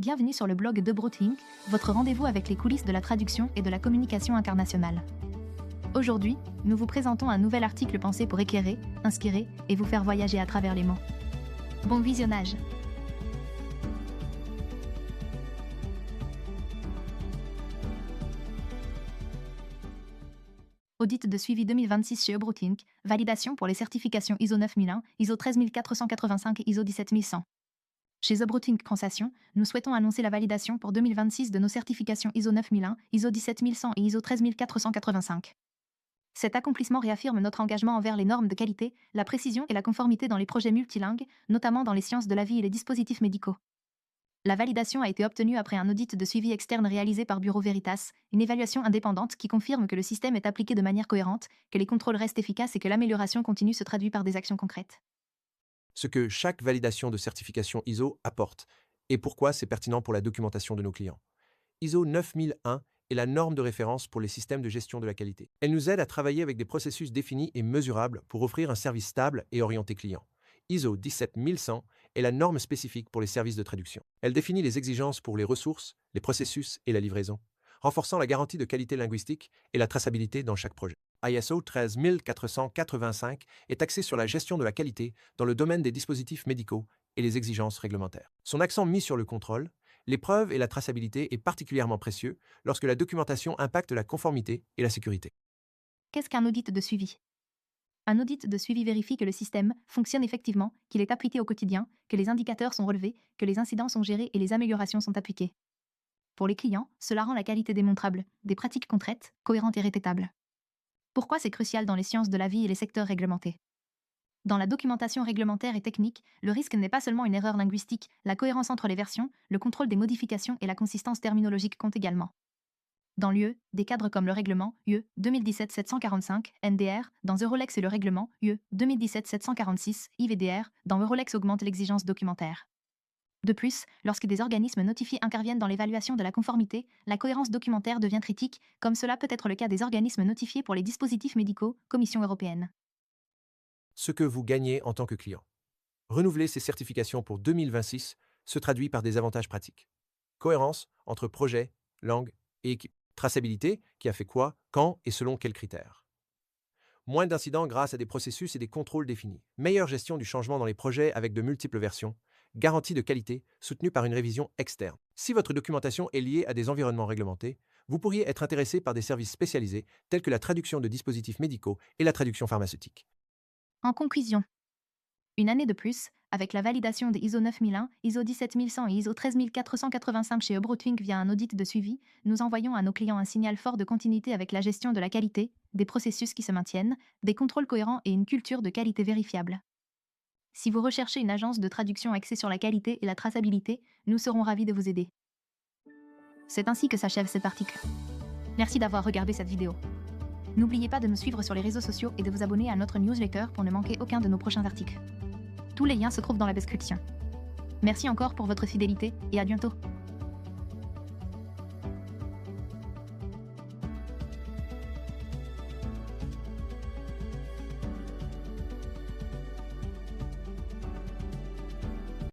Bienvenue sur le blog de Broadthink, votre rendez-vous avec les coulisses de la traduction et de la communication internationale. Aujourd'hui, nous vous présentons un nouvel article pensé pour éclairer, inspirer et vous faire voyager à travers les mots. Bon visionnage! Audit de suivi 2026 chez Broadthink, validation pour les certifications ISO 9001, ISO 13485 et ISO 17100. Chez The Broadthink Translation, nous souhaitons annoncer la validation pour 2026 de nos certifications ISO 9001, ISO 17100 et ISO 13485. Cet accomplissement réaffirme notre engagement envers les normes de qualité, la précision et la conformité dans les projets multilingues, notamment dans les sciences de la vie et les dispositifs médicaux. La validation a été obtenue après un audit de suivi externe réalisé par Bureau Veritas, une évaluation indépendante qui confirme que le système est appliqué de manière cohérente, que les contrôles restent efficaces et que l'amélioration continue se traduit par des actions concrètes. Ce que chaque validation de certification ISO apporte et pourquoi c'est pertinent pour la documentation de nos clients. ISO 9001 est la norme de référence pour les systèmes de gestion de la qualité. Elle nous aide à travailler avec des processus définis et mesurables pour offrir un service stable et orienté client. ISO 17100 est la norme spécifique pour les services de traduction. Elle définit les exigences pour les ressources, les processus et la livraison, renforçant la garantie de qualité linguistique et la traçabilité dans chaque projet. ISO 13485 est axé sur la gestion de la qualité dans le domaine des dispositifs médicaux et les exigences réglementaires. Son accent mis sur le contrôle, les preuves et la traçabilité est particulièrement précieux lorsque la documentation impacte la conformité et la sécurité. Qu'est-ce qu'un audit de suivi ? Un audit de suivi vérifie que le système fonctionne effectivement, qu'il est appliqué au quotidien, que les indicateurs sont relevés, que les incidents sont gérés et les améliorations sont appliquées. Pour les clients, cela rend la qualité démontrable, des pratiques concrètes, cohérentes et répétables. Pourquoi c'est crucial dans les sciences de la vie et les secteurs réglementés ? Dans la documentation réglementaire et technique, le risque n'est pas seulement une erreur linguistique, la cohérence entre les versions, le contrôle des modifications et la consistance terminologique comptent également. Dans l'UE, des cadres comme le règlement UE 2017-745 NDR dans Eurolex et le règlement UE 2017-746 IVDR dans Eurolex augmentent l'exigence documentaire. De plus, lorsque des organismes notifiés interviennent dans l'évaluation de la conformité, la cohérence documentaire devient critique, comme cela peut être le cas des organismes notifiés pour les dispositifs médicaux, Commission européenne. Ce que vous gagnez en tant que client. Renouveler ces certifications pour 2026 se traduit par des avantages pratiques. Cohérence entre projet, langue et équipe. Traçabilité, qui a fait quoi, quand et selon quels critères. Moins d'incidents grâce à des processus et des contrôles définis. Meilleure gestion du changement dans les projets avec de multiples versions. Garantie de qualité soutenue par une révision externe. Si votre documentation est liée à des environnements réglementés, vous pourriez être intéressé par des services spécialisés tels que la traduction de dispositifs médicaux et la traduction pharmaceutique. En conclusion, une année de plus, avec la validation des ISO 9001, ISO 17100 et ISO 13485 chez Broadthink via un audit de suivi, nous envoyons à nos clients un signal fort de continuité avec la gestion de la qualité, des processus qui se maintiennent, des contrôles cohérents et une culture de qualité vérifiable. Si vous recherchez une agence de traduction axée sur la qualité et la traçabilité, nous serons ravis de vous aider. C'est ainsi que s'achève cet article. Merci d'avoir regardé cette vidéo. N'oubliez pas de nous suivre sur les réseaux sociaux et de vous abonner à notre newsletter pour ne manquer aucun de nos prochains articles. Tous les liens se trouvent dans la description. Merci encore pour votre fidélité et à bientôt.